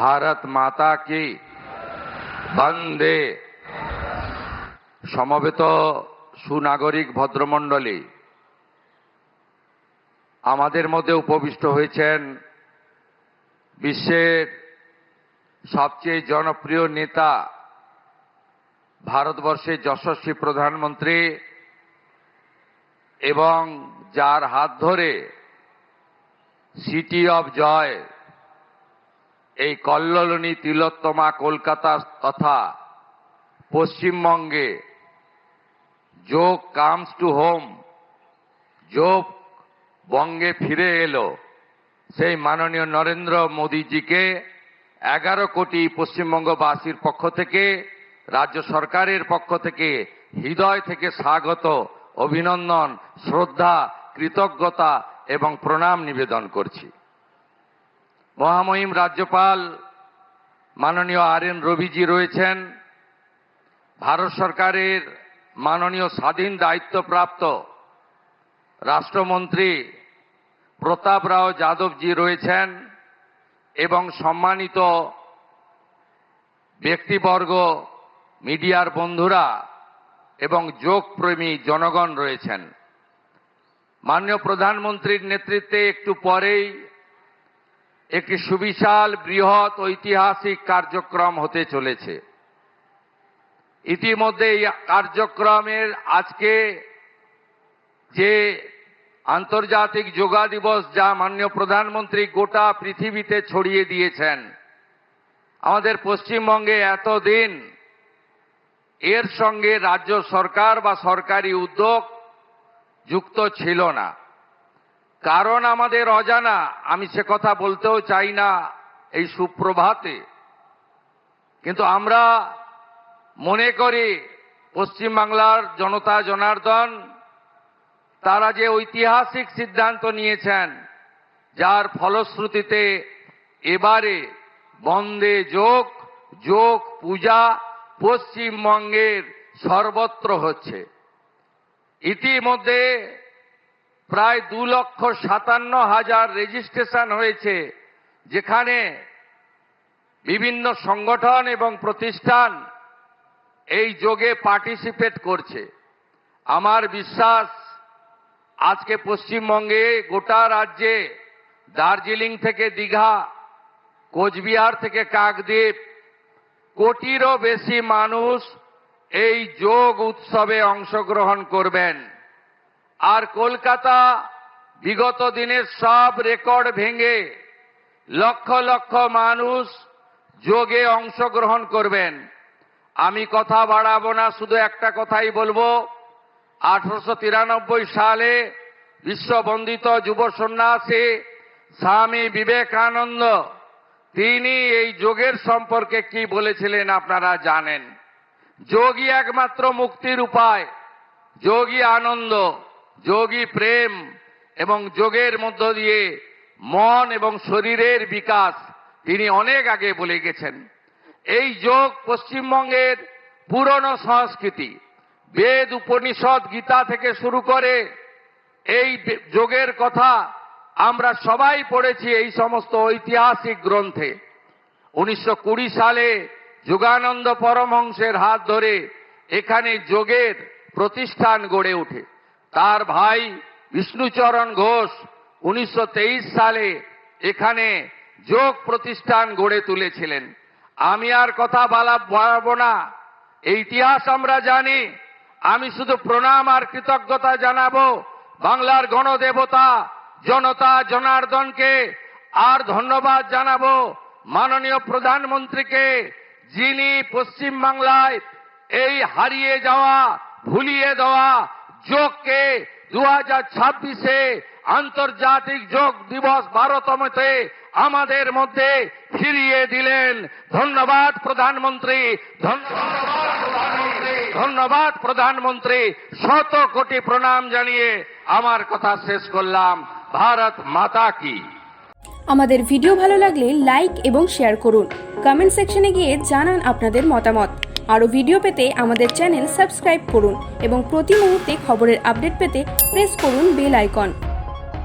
भारत माता की वंदे। সমবেত সুনাগরিক ভদ্রমণ্ডলী, আমাদের মধ্যে উপবিষ্ট হয়েছেন বিশ্বের সবচেয়ে জনপ্রিয় নেতা, ভারতবর্ষের যশস্বী প্রধানমন্ত্রী এবং যার হাত ধরে সিটি অফ জয় এই কল্লোলিনী তিলোত্তমা কলকাতা তথা পশ্চিমবঙ্গে যোগ কামস টু হোম, যোগ বঙ্গে ফিরে এলো, সেই মাননীয় নরেন্দ্র মোদীজিকে 11 কোটি পশ্চিমবঙ্গবাসীর পক্ষ থেকে, রাজ্য সরকারের পক্ষ থেকে হৃদয় থেকে স্বাগত, অভিনন্দন, শ্রদ্ধা, কৃতজ্ঞতা এবং প্রণাম নিবেদন করছি। মহামহিম রাজ্যপাল মাননীয় RN রবিজি রয়েছেন, ভারত সরকারের মাননীয় স্বাধীন দায়িত্বপ্রাপ্ত রাষ্ট্রমন্ত্রী প্রতাপ রাও যাদবজি রয়েছেন এবং সম্মানিত ব্যক্তিবর্গ, মিডিয়ার বন্ধুরা এবং যোগপ্রেমী জনগণ রয়েছেন। মাননীয় প্রধানমন্ত্রীর নেতৃত্বে একটু পরেই একটি সুবিশাল বৃহৎ ঐতিহাসিক কার্যক্রম হতে চলেছে। ইতিমধ্যে এই কার্যক্রমের আজকে যে আন্তর্জাতিক যোগা দিবস, যা মাননীয় প্রধানমন্ত্রী গোটা পৃথিবীতে ছড়িয়ে দিয়েছেন, আমাদের পশ্চিমবঙ্গে এতদিন এর সঙ্গে রাজ্য সরকার বা সরকারি উদ্যোগ যুক্ত ছিল না। কারণ আমাদের অজানা, আমি সে কথা বলতেও চাই না এই সুপ্রভাতে, কিন্তু আমরা মনে করি পশ্চিমবাংলার জনতা জনার্দন তারা যে ঐতিহাসিক সিদ্ধান্ত নিয়েছেন, যার ফলশ্রুতিতে এবারে বন্দে যোগ, যোগ পূজা পশ্চিমবঙ্গের সর্বত্র হচ্ছে। ইতিমধ্যে প্রায় 2,57,000 রেজিস্ট্রেশন হয়েছে, যেখানে বিভিন্ন সংগঠন এবং প্রতিষ্ঠান এই যোগে পার্টিসিপেট করছে। আমার বিশ্বাস আজকে পশ্চিমবঙ্গে গোটা রাজ্যে দার্জিলিং থেকে দীঘা, কোচবিহার থেকে কাকদ্বীপ, কোটিরও বেশি মানুষ এই যোগ উৎসবে অংশগ্রহণ করবেন। আর কলকাতা বিগত দিনের সব রেকর্ড ভেঙে লক্ষ লক্ষ মানুষ যোগে অংশগ্রহণ করবেন। আমি কথা বাড়াবো না, শুধু একটা কথাই বলবো। 1893 সালে বিশ্ববন্দিত যুব সন্ন্যাসী স্বামী বিবেকানন্দ তিনি এই যোগের সম্পর্কে কি বলেছিলেন আপনারা জানেন। যোগই একমাত্র মুক্তির উপায়, যোগই আনন্দ, যোগই প্রেম এবং যোগের মধ্য দিয়ে মন এবং শরীরের বিকাশ তিনি অনেক আগে বলে গেছেন। এই যোগ পশ্চিমবঙ্গের পুরনো সংস্কৃতি, বেদ, উপনিষদ, গীতা থেকে শুরু করে এই যোগের কথা আমরা সবাই পড়েছি এই সমস্ত ঐতিহাসিক গ্রন্থে। 1920 সালে যোগানন্দ পরমহংসের হাত ধরে এখানে যোগের প্রতিষ্ঠান গড়ে ওঠে। তার ভাই বিষ্ণুচরণ ঘোষ 1923 সালে এখানে যোগ প্রতিষ্ঠান গড়ে তুলেছিলেন। আমি আর কথা বাড়াবো না, এই ইতিহাস আমরা জানি। আমি শুধু প্রণাম আর কৃতজ্ঞতা জানাবো বাংলার গণদেবতা জনতা জনার্দনকে, আর ধন্যবাদ জানাবো মাননীয় প্রধানমন্ত্রীকে, যিনি পশ্চিমবাংলায় এই হারিয়ে যাওয়া, ভুলিয়ে দেওয়া যোগকে 2026-এ আন্তর্জাতিক যোগ দিবস ভারতমতে আমাদের মধ্যে ফিরিয়ে দিলেন। ধন্যবাদ প্রধানমন্ত্রী, ধন্যবাদ প্রধানমন্ত্রী। শত কোটি প্রণাম জানিয়ে আমার কথা শেষ করলাম। ভারত মাতা কি। আমাদের ভিডিও ভালো লাগলে লাইক এবং শেয়ার করুন। কমেন্ট সেকশনে গিয়ে জানান আপনাদের মতামত। আরও ভিডিও পেতে আমাদের চ্যানেল সাবস্ক্রাইব করুন এবং প্রতি মুহূর্তে খবরের আপডেট পেতে প্রেস করুন বেল আইকন।